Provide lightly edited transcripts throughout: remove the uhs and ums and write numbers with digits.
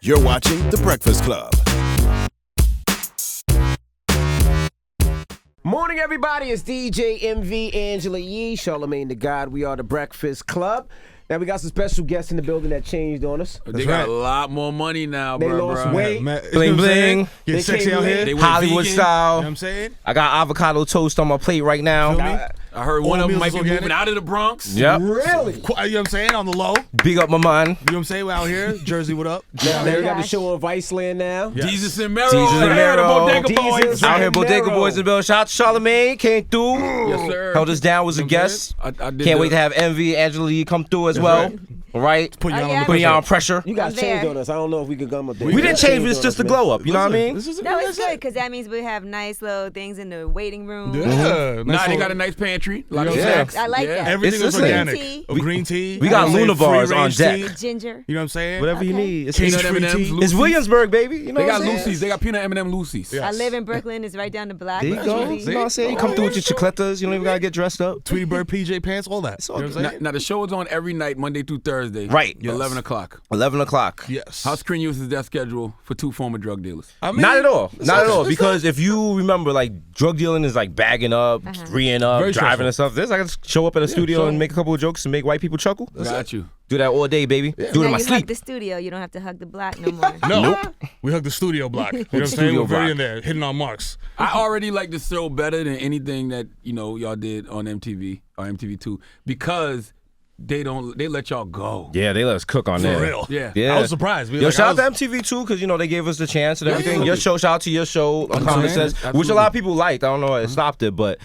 You're watching The Breakfast Club. Morning, everybody. It's DJ MV, Angela Yee, Charlamagne the God. We are The Breakfast Club. Now, we got some special guests in the building that changed on us. They got a lot more money now, bro. They lost weight. Bling, bling. They Sexy out here. Hollywood vegan. style. You know what I'm saying? I got avocado toast on my plate right now. I heard one of them might be organic. moving out of the Bronx. Yep. Really? You know what I'm saying? On the low. Big up my man. You know what I'm saying? We're out here. Jersey, what up? Now, they got the show on Viceland now. Yes. Desus and Mero. Desus and Mero. Bodega Desus Boys. Out here, and Bodega Mero. Boys and Bill. Shout out to Charlamagne. Came through. Yes, sir. Held us down, was a guest. I did Can't wait to have Envy, Angela Lee come through as well. right. All right? Put you on yeah. the Putting you on pressure. You guys I'm changed there. on us. I don't know if we could come up there. We didn't change, it's just the glow up. You know what I mean? No, it's good because that means we have nice little things in the waiting room. Yeah. Nah, they got a nice pantry. Yeah. snacks. I like that. Everything It's is the organic. same. Green tea. We got You know what I'm Luna saying? bars Free on range deck. tea. Ginger. You know what I'm saying? Whatever you Okay. need. It's, Peanut it's, M&Ms. it's Williamsburg, baby. You know They what got I'm saying? Lucy's. They got peanut M&M Lucy's. Yes. I live in Brooklyn. It's right down the block. There you go. Really. You know what I'm saying? You come through with your chicletas. You don't even got to get dressed up. Tweety Bird PJ pants, all that. It's all You know what I'm saying? Now the show is on every night, Monday through Thursday. Right. Yes. 11 o'clock. 11 o'clock. Yes. How strenuous is that schedule for two former drug dealers? I mean, Not at all. Not at all. it's Because if you remember, like, drug dealing is like bagging up, reeing up, Very driving stressful. and stuff. This, I can just show up at a studio sure. and make a couple of jokes and make white people chuckle. Got you. Do that all day, baby. Do it Now in my you sleep. hug the studio. You don't have to hug the block no more. No. We hug the studio block. You know what I'm saying? Studio We're very block. in there, hitting our marks. I already like the show better than anything that y'all did on MTV or MTV2 because they let y'all go. Yeah, they let us cook on For there. real. Yeah. Yeah. I was surprised. Yo, shout out to MTV too, because they gave us the chance and everything. Your show, shout out to your show, Common Sense, which a lot of people liked. I don't know, it stopped it, but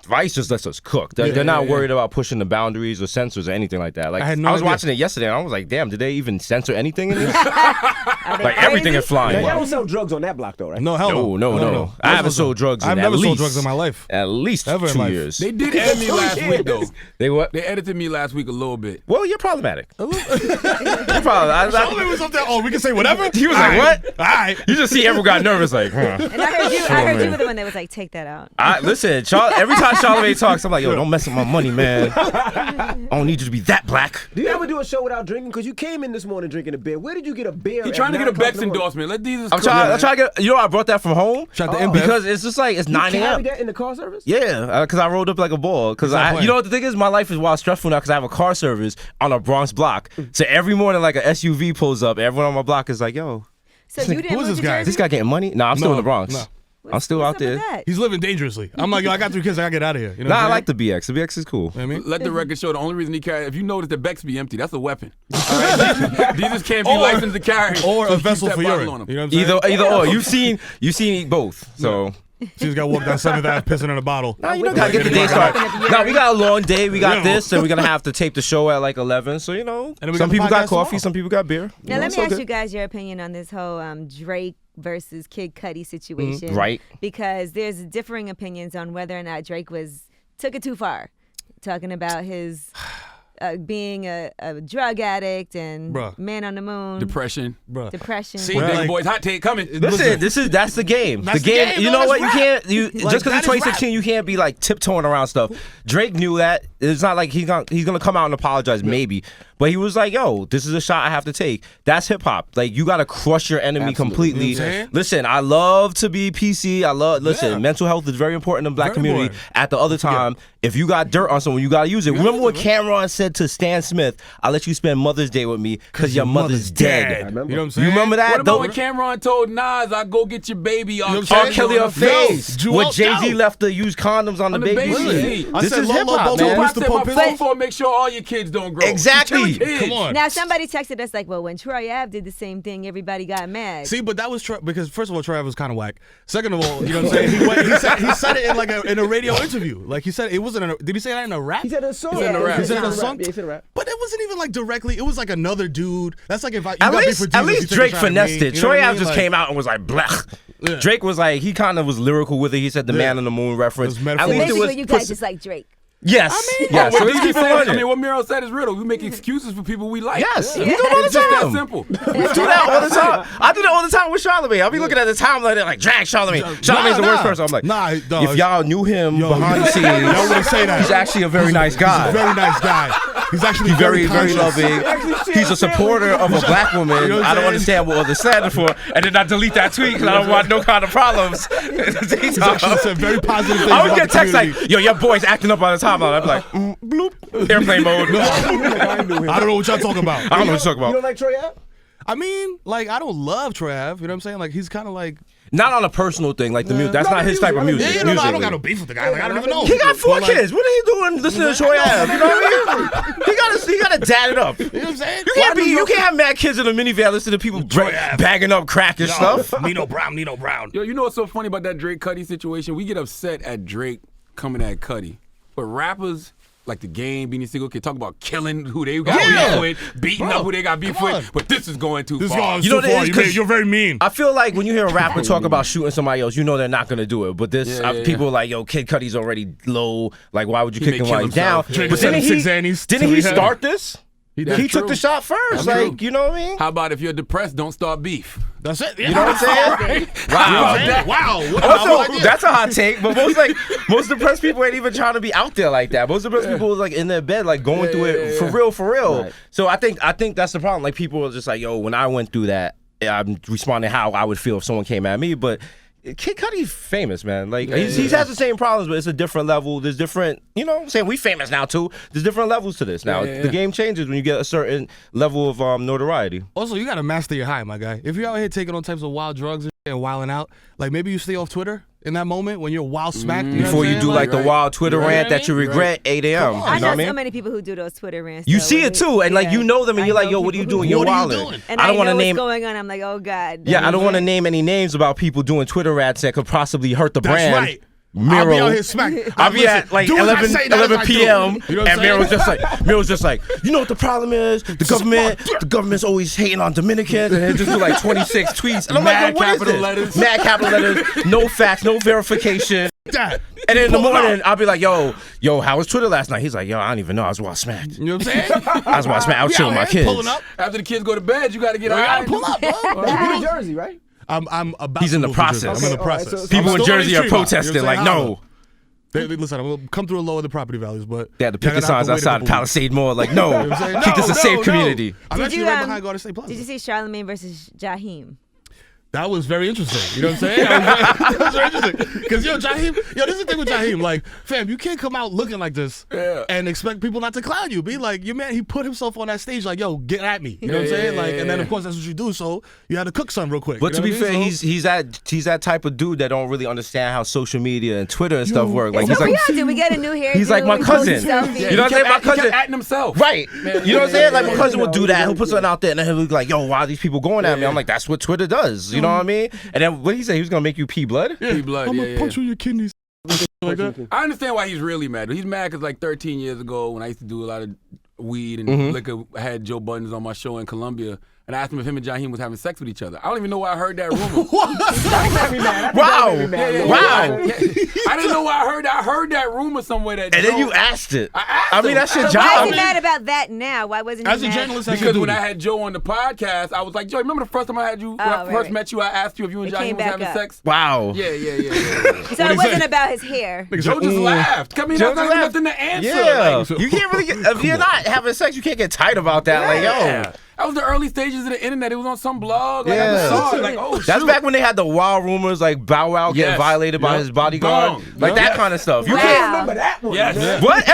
Vice just lets us cook. They're not worried about pushing the boundaries or censors or anything like that. Like I had no was idea. watching it yesterday and I was like, damn, did they even censor anything in this? Are they Like everything crazy? is flying. Now, y'all don't sell drugs on that block, though, right? No, hell No. I haven't sold drugs in I've at never sold least- drugs in my life. At least Ever in 2 life. years. They did edit me last week, though. They what? They edited me last week a little bit. Well, you're problematic. You're problematic. Somebody was up there. Oh, we can say whatever. He was like, what? All right. You just see everyone got nervous, like, huh. And I heard you were the one that was like, take that out. Listen, every time Charlamagne talks, I'm like, yo, don't mess with my money, man. I don't need you to be that black. Do you ever do a show without drinking? Because you came in this morning drinking a beer. Where did you get a beer? He at trying to get a 9 o'clock Bex in the morning? endorsement. Let these. I'm trying to get, I brought that from home. Shout out to Oh. Mbev. Because it's just like, it's 9 You a.m. carried that in the car service? Yeah, because I rolled up like a ball. Because Stop playing. you know what the thing is? My life is wild stressful now because I have a car service on a Bronx block. So every morning, like a SUV pulls up. Everyone on my block is like, yo, So you didn't who is move this to guy? Jersey? this guy getting money? Nah, I'm still in the Bronx. No. I'm still out What's up with there. that? He's living dangerously. I'm like, yo, I got 3 kids. I got to get out of here. You know Nah, what I I'm like the BX. The BX is cool. You know what I mean? Let the record show the only reason he carry. If you notice the Bex be empty, that's a weapon. All right? Jesus can't be licensed to carry. Or So a keep vessel that for bottle urine. on him. You know what I'm saying? Either or. You've seen both. So. She's got to walk down 7th Ave pissing in a bottle. Nah, you gotta get the day started. Nah, we got a long day. We got this, and we're gonna have to tape the show at like 11. So And then we some got the people got podcast coffee, tomorrow. some people got beer. Now, let me so ask good. you guys your opinion on this whole Drake versus Kid Cuddi situation. Right. Because there's differing opinions on whether or not Drake took it too far. Talking about his being a drug addict and Bruh. man on the moon. Depression. Bruh. Depression. See, Bodega like- Boys hot take coming. Listen, that's the game. That's the game. the game, You bro. know what? That's You rap. can't. Just because that it's is 2016, you can't be like tiptoeing around stuff. Drake knew that. It's not like he's gonna come out and apologize, maybe. But he was like, "Yo, this is a shot I have to take." That's hip hop. Like you gotta crush your enemy completely. You know what I'm saying? Listen, I love to be PC. Mental health is very important in the black Very community. important. At the other time, if you got dirt on someone, you gotta use it. Remember what Cameron said to Stan Smith? "I'll let you spend Mother's Day with me because your mother's dead." You know what I'm saying? You remember that? What about when Cameron told Nas, "I'll go get your baby"? know what R. I'm saying? Kelly her face. Yo, When Jewel Jay-Z out. left to use condoms on the baby. baby. I This said is Lolo hip hop, Bobo, man. I Mr. said my Pope. phone for make sure all your kids don't grow. Exactly. You're killing kids. Come on. Now, somebody texted us like, well, when Troy Ave did the same thing, everybody got mad. See, but that was because first of all, Trav was kind of whack. Second of all, you know what I'm saying? He said it in like in a radio interview. Like he said it wasn't. Did he say that in a rap? He said a song. He said a rap. He He said it in a rap. song. Yeah, he said a rap. But it wasn't even like directly. It was like another dude. That's like if I. At least Drake finessed it. Troy Ave just came out. out and was like, blech. Yeah. Drake was like, he kind of was lyrical with it. He said the man on the moon reference. It was At metaphor. least it Basically, was you guys just like Drake. yes. Yes. What So let's DJ keep it said- I 100. mean, what Mero said is real. We make excuses for people we like. Yes. Yeah. We do it all the It's just that time. simple. We do that all the time. I do that all the time with Charlamagne. I'll be looking at the timeline like, drag Charlamagne. Charlamagne's the worst person. I'm like, nah, if y'all knew him Yo, behind the scenes, y'all wouldn't say that. he's actually a very nice guy. Very nice guy. He's actually very conscious. loving. He's a supporter of a black woman. You know what I'm I don't saying? understand what they're standing for. And then I delete that tweet because I don't want no kind of problems. He's actually said very positive things I would about get the texts community. like, yo, your boy's acting up on the timeline. I'd be like, bloop, airplane mode. I don't know what y'all talking about. I don't know what you're talking You about. don't like Troy Ave? I mean, like, I don't love Troy Ave. You know what I'm saying? Like, he's kind of like. Not on a personal thing, like the music. That's not his type of music. Yeah, no, I don't musically. got no beef with the guy. Like, I don't even know. He got 4 But, like, kids. What are he doing listening to Troy Ave? You know what I mean? He gotta dad it up. You know what I'm saying? You can't have mad kids in a minivan listening to people bagging up crack and stuff. Nino Brown. Yo, you know what's so funny about that Drake Cuddi situation? We get upset at Drake coming at Cuddi, but rappers like the Game, Beanie Sigel can talk about killing who they got beef with, beating up who they got beef with, but this is going too far. You know what it is? 'Cause You're very mean. I feel like when you hear a rapper talk about shooting somebody else, you know they're not gonna do it. But this, people are like, yo, Kid Cudi's already low. Like, why would you kick him while he's down? Drake But sent didn't him he? 6 Annies Didn't till he he had- start this? That's He took true. the shot first. That's like, true. you know what I mean? How about if you're depressed, don't start beef? That's it. You know what I'm saying? Wow. Wow. Also, that's a hot take, but most depressed people ain't even trying to be out there like that. Most depressed people is like in their bed, like going through it for real. Right. So I think that's the problem. Like people are just like, yo, when I went through that, I'm responding how I would feel if someone came at me. But Kid Cudi's famous, man. Like he has the same problems, but it's a different level. There's different, you know what I'm saying? We famous now too. There's different levels to this now. The game changes when you get a certain level of notoriety. Also, you gotta master your high, my guy. If you're out here taking all types of wild drugs and wilding out, like maybe you stay off Twitter in that moment when you're wild smacked. Before you do like the wild Twitter rant that you regret 8 a.m. You know I what know I mean? so many people who do those Twitter rants. You though, see when it too, and like you know them, and you're like, yo, what are you doing? You're wilding. And I don't want to know name. what's going on. I'm like, oh god. Yeah, I don't want to name any names about people doing Twitter rants that could possibly hurt the That's brand. right. Mero. I'll be out here smacked. I'll be at like 11 p.m. You know what I'm and Mero's just like, you know what the problem is? The government's always hating on Dominicans, and it just do like 26 tweets. And I'm Mad like, yo, what is capital this? letters. Mad capital letters, no facts, no verification. That. And then in the morning, I'll be like, yo, how was Twitter last night? He's like, yo, I don't even know. I was wild smacked. You know what I'm saying? I was wild smacked. I was chilling with my kids. Pulling up. After the kids go to bed, you got to get You out. gotta pull up, bro. You're in Jersey, right? I'm about. He's to in the move to Jersey. process. I'm in the Okay, all right, process. so- People I'm in still Jersey on are the street, protesting you know what like, I'm saying? no. Listen, I'm gonna come through a lower the property values, but They had the y'all picket gonna have signs to wait a outside couple Palisade Mall. Like, no, weeks. You know what I'm saying? keep this a safe community. I'm Did actually you, right behind Garden State Plaza. Did you see Charlamagne versus Jaheim? That was very interesting. You know what I'm saying? That was very interesting. Because, Jaheim, this is the thing with Jaheim. Like, fam, you can't come out looking like this and expect people not to clown you. Be like, your man, he put himself on that stage like, yo, get at me. You know what I'm saying? Like, and then, of course, that's what you do. So you had to cook something real quick. But you to know be what I fair, mean? So- he's that type of dude that don't really understand how social media and Twitter and stuff work. Like, That's he's what like, we all do. We get a new hairdo. he's like my we post cousin. selfies. You know what I'm saying? My cousin. He kept atting himself. Right. You know what I'm saying? Like, my cousin would do that. He'll put something out there and then he'll be like, yo, why are these people going at me? I'm like, that's what Twitter does. You know what I mean? And then what did he say? He was going to make you pee blood? Pee blood, I'm yeah, gonna yeah. punch you in your kidneys. Like that. I understand why he's really mad. He's mad because like 13 years ago when I used to do a lot of weed and liquor, I had Joe Buttons on my show in Columbia, and I asked him if him and Jaheim was having sex with each other. I don't even know why I heard that rumor. Wow. Wow. I didn't know why I heard that. I heard that rumor somewhere that. And then you asked it. asked I mean, him. that's your So why is job. he mad about that now? Why wasn't he As a mad? journalist, Because when I had Joe on the podcast, I was like, Joe, remember the first time I had you? When I right, first right. met you, I asked you if you and It came Jaheim was back having up. sex. Wow. Yeah. So What'd it he wasn't say? about his hair. Joe just laughed. I mean, Joe that's not just even laughed. nothing to answer. Yeah. Like, You can't really get, if you're not having sex, you can't get tight about that. Like, yeah. yo. That was the early stages of the internet. It was on some blog. Like, Yeah. I just saw it. Like, oh, That's shoot. back when they had the wild rumors like Bow Wow getting Yes. violated by Yep. his bodyguard. Boom. Like that kind of stuff. You Wow. can't Remember that one? Yes. man. What?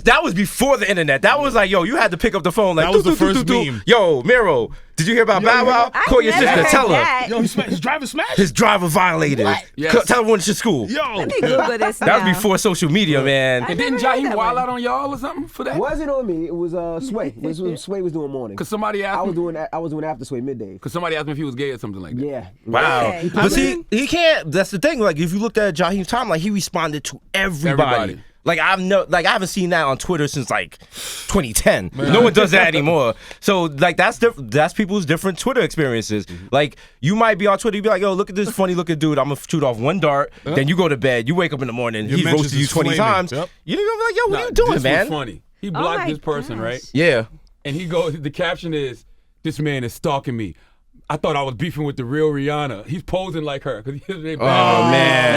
That was before the internet. That was like, yo, you had to pick up the phone. Like, That was the doo, doo, first doo, doo. meme. Yo, Mero, did you hear about Bow Wow? I Call your never sister. heard Tell her that. Yo, his driver smashed. his driver violated. Yes. Tell her when to school. Yo. Let me Google this That now. was before social media, man. And didn't never heard Jaheim that wild one. out on y'all or something for that? Wasn't on me. It was Sway. Sway was doing morning. Because somebody I asked was me. doing after Sway midday. Because somebody asked me if he was gay or something like that. Yeah. Wow. Okay. But see, he can't. That's the thing. Like, if you looked at Jaheim's time, like he responded to everybody. Like I haven't seen that on Twitter since like 2010. No one does that anymore. So like that's people's different Twitter experiences. Like you might be on Twitter, you be like, yo, look at this funny looking dude. I'm gonna shoot off one dart. Then you go to bed. You wake up in the morning. Your He mentions roasted you is 20 flaming. times. Yep. You're gonna be like, yo, what Nah, are you doing, this man? was funny. He blocked my this person, gosh. right? Yeah. And he goes, the caption is, this man is stalking me. I thought I was beefing with the real Rihanna. He's posing like her.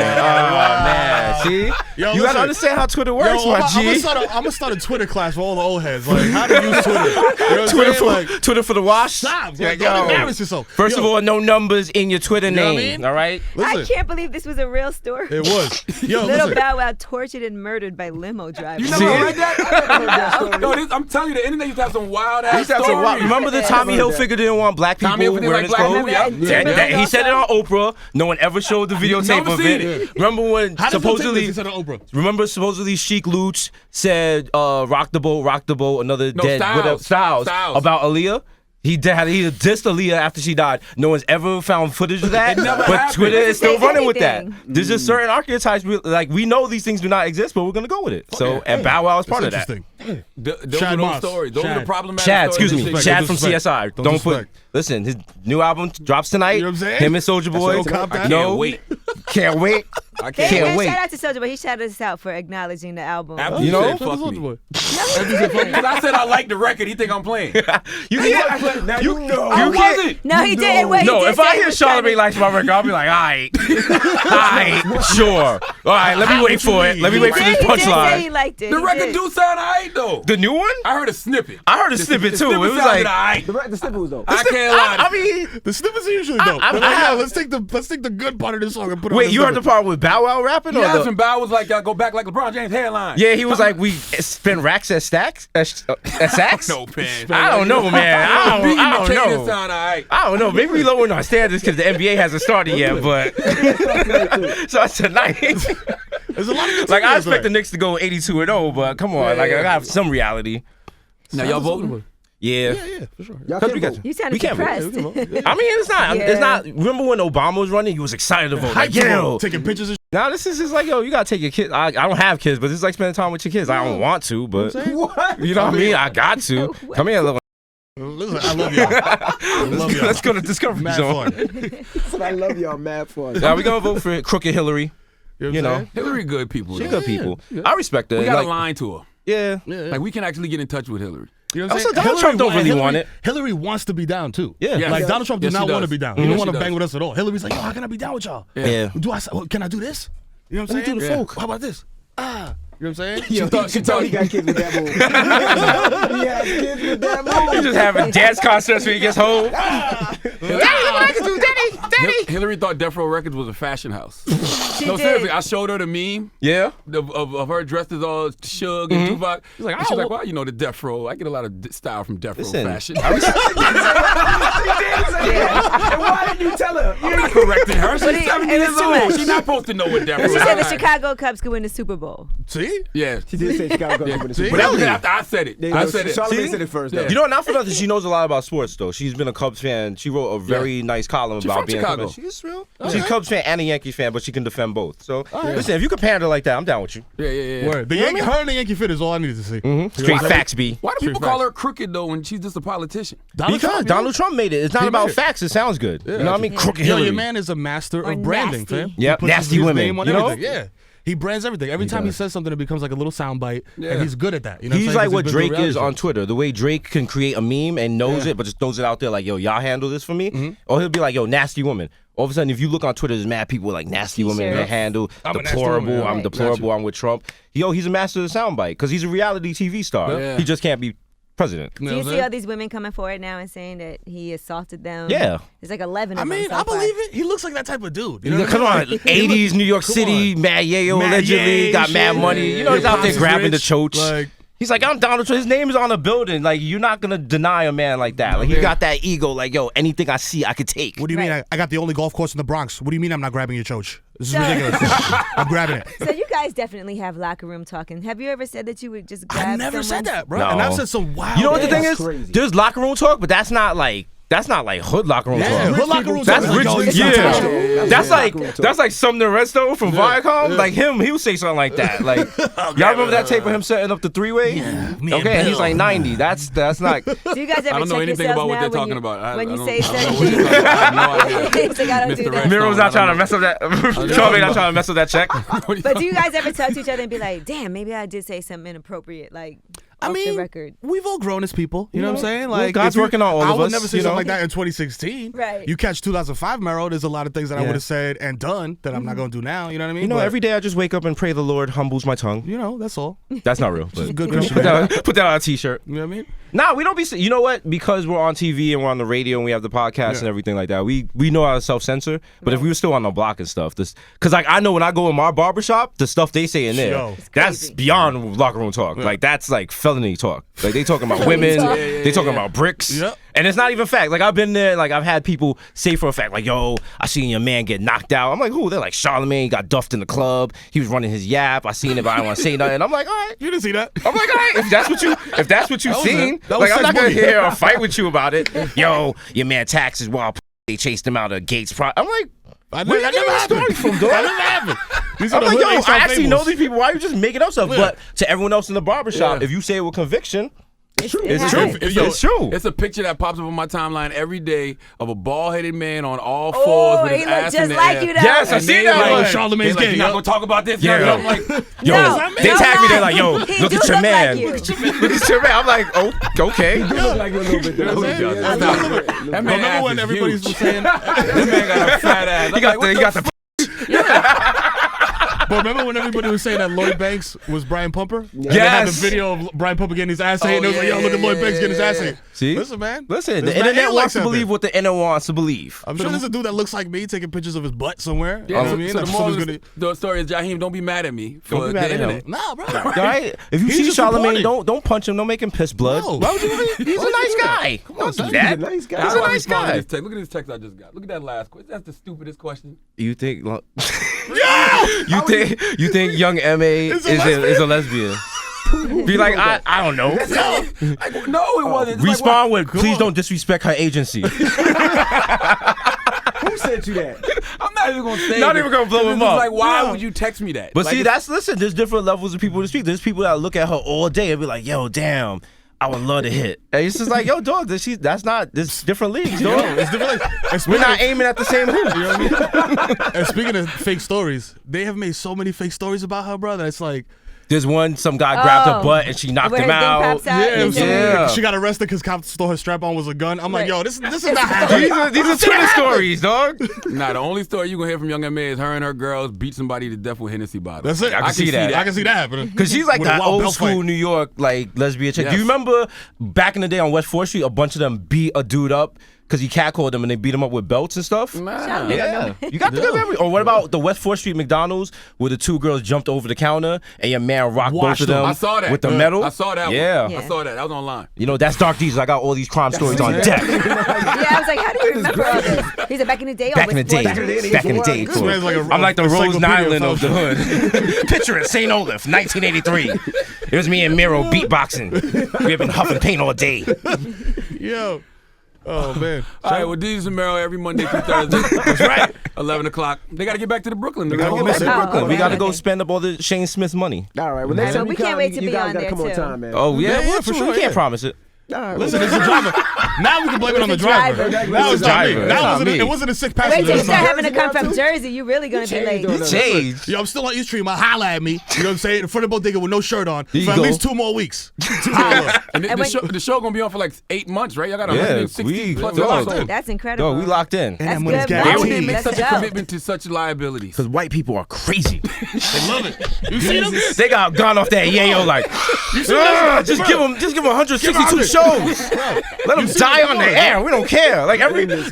Man. See? Yo, you gotta understand how Twitter works, my G. I'm gonna start a Twitter class for all the old heads. Like, how to use Twitter. You know what I'm saying? Twitter for the wash. Stop. Yeah, Like, don't embarrass yourself. First of all, no numbers in your Twitter know name. what I mean? All right? Listen, I can't believe this was a real story. it was. Yo, Little listen. Bow Wow tortured and murdered by limo drivers. You never read that? I never heard that story. Yo, I'm telling you, the internet used to have some wild ass stories. Remember the Tommy Hilfiger didn't want black people Tommy Hilfiger wearing like his black clothes? people, yeah. He said it on Oprah. No one ever showed the videotape of seen it. Remember when How does supposedly he said on Oprah? Remember supposedly Chic Luch said rock the boat, another No, dead Styles. about Aaliyah? He dissed Aaliyah after she died. No one's ever found footage of that. It never but happened. Twitter is still Say running with that. anything. There's just certain archetypes we know these things do not exist, but we're gonna go with it. So and Bow Wow is part of that. Interesting. Those Chad are Moss. those stories. Those are the Chad. problematic Chad, stories. excuse me, Disrespect. Chad Don't from disrespect. CSI. Don't Don't put. disrespect. Listen, his new album drops tonight. You know what I'm saying? Him and Soulja Boy. what Cop I that. can't wait. Can't wait. I They Can't didn't wait. shout out to Soulja Boy. He shouted us out for acknowledging the album. After You know? said, fuck me. Boy. Because I said I like the record, he think I'm playing. You can't. Now you know. I You can't. wasn't. No, he didn't. Wait, No, he did if I say he hear was trying Charlamagne to- likes my record, I'll be like, all right, sure. All right, let me wait for it. Let me wait for this He did say he punchline. liked it. The He record did. do sound alright though. The new one? I heard a snippet. I heard a snippet too. It was sounded like, alright. The snippet was dope. I can't lie. I mean, The snippets are usually dope. I They're like, have- let's take the good part of this song and put it on wait, the you heard the snippet. part with Bow Wow rapping? Or Yeah, the, some Bow was like, y'all go back like LeBron James headline. yeah, he was like, we spend racks at stacks? At sacks? No, man. I don't know, man. I don't know. Sound alright. I don't know. Maybe we lowering our standards because the NBA hasn't started yet, but so it's tonight. There's a lot of good Like I singers expect the there. Knicks to go 82-0, but come on, like I gotta have some reality. Now y'all voting? Yeah. Yeah, for sure. Y'all Cause can't we got vote. You sounded We can't vote. depressed. I mean, it's not. Yeah. It's not. Remember when Obama was running? He was excited to vote. Like, Hype to yo. vote, taking pictures and Now this is just like, yo, you gotta take your kids. I don't have kids, but this is like spending time with your kids. I don't want to, but What? you know what I mean. I got to. Come here, little. listen, I love y'all. I love y'all. Let's go to Discovery Mad Zone. fun. I love y'all mad fun. Now we gonna vote for crooked Hillary. You You know what I'm know, saying? Hillary good people. she though. good people. I respect her. We got Like, a line to her. yeah. Like we can actually get in touch with Hillary. You know what I'm Also, saying? Donald Trump don't really want it. Hillary wants to be down too. Yeah. Yes. Like Donald Trump does Yes, not she want to does. be down. He Yes, don't she want to does. bang with us at all. Hillary's like, yo, how can I be down with y'all? Yeah. Can I do this? You know what I'm Let me saying? do the folk. How about this? You know what I'm saying? Yo, she thought he got kids with that move. He has kids with that He move. just having dance concerts when he gets home. Hillary thought Death Row Records was a fashion house. She No, did. seriously, I showed her the meme Yeah. of her dressed as all Suge and Tupac. She's like, well, you know, the Death Row. I get a lot of style from Death Row Listen, fashion. And why didn't you tell her? I'm not correcting her. She's But it 70 was years too old. much. She's not supposed to know what Death Row She is. said the Chicago Cubs could win the Super Bowl. See? Yeah. She did say Chicago go to the See? Super But that Bowl. was after I said it. I said it. Charlamagne See? said it first. Yeah. Though. You know, not for nothing, she knows a lot about sports, though. She's been a Cubs fan. She wrote a very nice column She about from being Chicago. a Cubs fan. She's real. She's a Cubs fan and a Yankees fan, but she can defend both. So, listen, if you can pander like that, I'm down with you. Yeah. Word. The Yankee, her and the Yankee fit is all I needed to see. Straight facts, B. Why do people call her crooked though when she's just a politician? Because Donald Trump made it. It's not He about made it. facts. It sounds good. You know what I mean? Crooked Yo, Hillary. your man is a master Or of branding, nasty. fam. Yep, He puts nasty his women, name on you know? everything. Yeah. He brands everything. Every time he says something, it becomes like a little soundbite, Yeah. and he's good at that. You know what I'm He's saying? like 'Cause what he's been doing Drake is reality on shows. Twitter. The way Drake can create a meme and knows it, but just throws it out there like, yo, y'all handle this for me. Or he'll be like, yo, nasty woman. All of a sudden, if you look on Twitter, there's mad people with, like nasty woman in their T-shirts. handle. I'm a nasty Deplorable. woman, I'm right. deplorable. I'm with Trump. Yo, he's a master of the soundbite because he's a reality TV star. Yeah. He just can't be president. You know Do you what I'm see saying? all these women coming forward now and saying that he assaulted them? Yeah. There's like 11 I of them mean, so I far. believe it. He looks like that type of dude. You know what Come I on, mean? 80s New York Come City, on. Mad Yayo Mad allegedly Ye got mad shit. money. You know, Yeah, he's out there Pops is grabbing the rich. choach. Like, He's like, I'm Donald Trump. His name is on a building. Like, you're not gonna deny a man like that. Like, he got that ego. Like, yo, anything I see, I could take. what do you mean? Right. I got the only golf course in the Bronx. What do you mean I'm not grabbing your choach? This is So- ridiculous. I'm grabbing it. So you guys definitely have locker room talking. Have you ever said that you would just grab I never said someone's- that, bro. No. And I've said some wild You know what the thing That's is? crazy. There's locker room talk, but that's not like hood locker room Yeah, talk. hood locker room That's talk. rich. Yo, it's Yeah, not that's That's like locker room talk. that's like Sumner Redstone from Viacom. Like him, he would say something like that. Like y'all remember that tape of him setting up the three-way? Yeah. me and Okay, and he's Bill. like 90. That's not. Do you guys ever I don't know check anything yourselves about what now they're when talking you- about. I when you don't- say I don't know certain what you're things? talking about. I have no idea. He's like, I don't Mr. do that. Redstone. Miro's not I trying to don't mess up that. know. Charlie not trying to mess up that check. But do you guys ever talk to each other and be like, damn, maybe I did say something inappropriate? Like, off the record. We've all grown as people. You know what I'm saying? Like God's working on all of us. I would never say you something know? like that in 2016. Right. You catch 2005 Mero, there's a lot of things that I would have said and done that I'm not going to do now. You know what I mean? You know, But, every day I just wake up and pray the Lord humbles my tongue. you know, that's all. That's not real. But Good Christian. put that on a t-shirt. You know what I mean? Nah, we don't be. You know what? Because we're on TV and we're on the radio and we have the podcast and everything like that. We know how to self-censor. But if we were still on the block and stuff, because like I know when I go in my barbershop, the stuff they say in there, Yo. that's beyond locker room talk. Like that's like felony talk. Like they talking about women, they talking about bricks, Yep. and it's not even fact. Like I've been there. Like I've had people say for a fact, like, "Yo, I seen your man get knocked out." I'm like, "Who?" They're like, "Charlamagne got duffed in the club. He was running his yap. I seen it, but I don't want to say nothing." I'm like, "All right." You didn't see that? I'm like, all right, if that's what you was seen, it. That was like I'm not sex gonna movie. hear a fight with you about it. Yo, your man taxes while they chased him out of Gates. I'm like, I where you that getting never this story happened. from, dog? That never happened. These are I'm the like, hood yo, A-Star I actually know fables. these people. Why are you just making up stuff? Yeah. But to everyone else in the barbershop, if you say it with conviction, it's true. It It's happens. true. Yo, It's true. It's a picture that pops up on my timeline every day of a bald-headed man on all fours Oh, with he his looked ass in just the like air. you, though. Yes, I And see they that like, one. Charlamagne's they like, gay, you're not yo. gonna talk about this? Yeah. Yeah. I'm like, Yo, No, they no tag me. They're lie. like, yo, He look do at your look man. like you. Look at your man. I'm like, oh, okay. You look like you a little bit. You know what I'm saying? That man Remember ass when is everybody huge. was saying? This man got a fat ass. He got the. But remember when everybody was saying that Lloyd Banks was Brian Pumper? And they had Yes. the video of Brian Pumper getting his ass ate, and it was like, yo, look at Lloyd Banks getting his ass ate. See? Listen, man. Listen, There's the not internet air wants lights to out believe there. what the internet wants to believe. I'm sure there's a dude that looks like me taking pictures of his butt somewhere. Yeah, You know what I so mean? the That's moral someone's of the story is, Jaheim, don't be mad at me for Don't be mad the at him. internet. Nah, bro. All right? If you He's see just Charlamagne, reporting. don't punch him. Don't make him piss blood. No. Why would you? He's a nice guy. Don't do that. He's a nice guy. How He's do a I nice respond to guy. this text? Look at this text I just got. Look at that last question. That's the stupidest question. You think? You think young MA is a lesbian? Be like, I don't know. Like, no, it wasn't. It's like, Respond with, please don't disrespect her agency. Who said you that? I'm not even gonna say. Not it. even gonna blow It's him just up. Like, why would you text me that? But Like, see, it's- listen, there's different levels of people in the street. There's people that look at her all day and be like, yo, damn, I would love to hit. And it's just like, yo, dog, there's different leagues, dog. It's different. And We're speaking not of- aiming at the same hoop. You know what I mean? And speaking of fake stories, they have made so many fake stories about her, brother. It's like, There's one, some guy grabbed her Oh. butt and she knocked Where him her thing out. pops out. yeah, it was Yeah. she got arrested because cops thought her strap on was a gun. I'm like, Right. yo, this is not happening. These are Twitter stories, dog. Nah, the only story you gonna hear from young MA is her and her girls beat somebody to death with Hennessy bottles. That's it. I can see that. I can see that happening. Because she's like With a that wild old belt school fight. New York like lesbian chick. Do you Yes. remember back in the day on West 4th Street, a bunch of them beat a dude up because he catcalled them and they beat him up with belts and stuff? Nah. Yeah, you got the good memory. Or what about the West 4th Street McDonald's where the two girls jumped over the counter and your man rocked both Watched of them I saw that. with the metal? I saw that. Yeah. One. I saw that. That was online. You know, that's Dark Jesus. I got all these crime stories on deck. Yeah, I was like, how do you remember all this? He said back in the day. Back in the day. Back in the day. This man's like a I'm like the Rose encyclopedia Nyland of the hood. Picture it, St. Olaf, 1983. It was me and Mero beatboxing. We have been huffing paint all day. Yo. Oh, man. All right, well, Desus and Mero every Monday through Thursday. That's right. 11 o'clock. They got to get back to the Brooklyn. They gotta gotta get get back back to to Oh, We got to go okay. spend up all the Shane Smith money. All right. Well, next Well, time we you can't come, wait to you be guys on gotta there, come on too. time, man. Oh, yeah. Yeah, Well, for we sure, can't yeah. promise it. All right. Listen, it's the driver. Now we can blame it on the driver. driver. Now it's not me. Driver. That It's not wasn't me. it wasn't a sick Wait passenger. till you That's start not- having to come from Jersey. You really gonna be late. doing that. Changed. Yo, I'm still on East Street. Holla at me. You know what I'm saying? In front of the bodega with no shirt on There you for at go. least 2 more weeks. Holla. And And when- the show going to be on for like 8 months, right? Y'all got Yeah, 160 we- plus dog. episodes. That's incredible. Yo, we locked in. And That's that money's good guaranteed. Why would they money. make Let's such a go. commitment to such liabilities? Because white people are crazy. They love it. You see them? They got gone off that yayo like, just give them 162 shows. Let them die on the air. We don't care. Like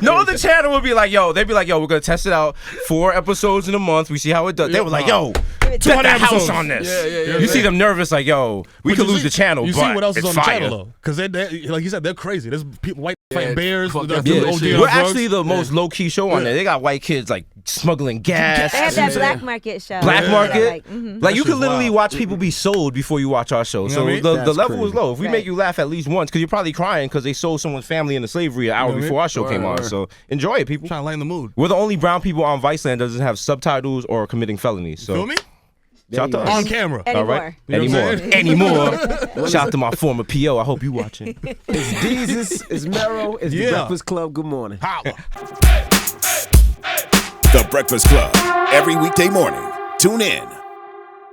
no other channel would be like, yo, they'd be like, yo, we're gonna test it out 4 episodes in a month. We see how it does. They were like, yo, bet 200 the house episodes. on this. Yeah. You see them nervous, like, yo, we But could you lose see- the channel, You but see what else is it's on the fire. channel though? Because they, like you said, they're crazy. There's people, white fighting bears. fuck They're that Yeah, bullshit. OD on we're drugs. actually the most low key show on there. They got white kids like smuggling gas. They have that black market show. Black Yeah, market, like, mhm. like you That can shit's literally wild. watch people be sold before you watch our show. know So what I mean? the That's level crazy. is low. If we Right. make you laugh at least once, because you're probably crying because they sold someone's family into slavery an hour what I mean? before our show came on. Word. So enjoy it, people. Trying to lighten the mood. We're the only brown people on Viceland that doesn't have subtitles or committing felonies. So Feel me? shout out to On us. camera. All right, Anymore. You know what I'm anymore. Shout out to my former PO. I hope you watching. It's Desus, it's Mero, it's Yeah. the Breakfast Club. Good morning. Holla. The Breakfast Club. Every weekday morning. Tune in.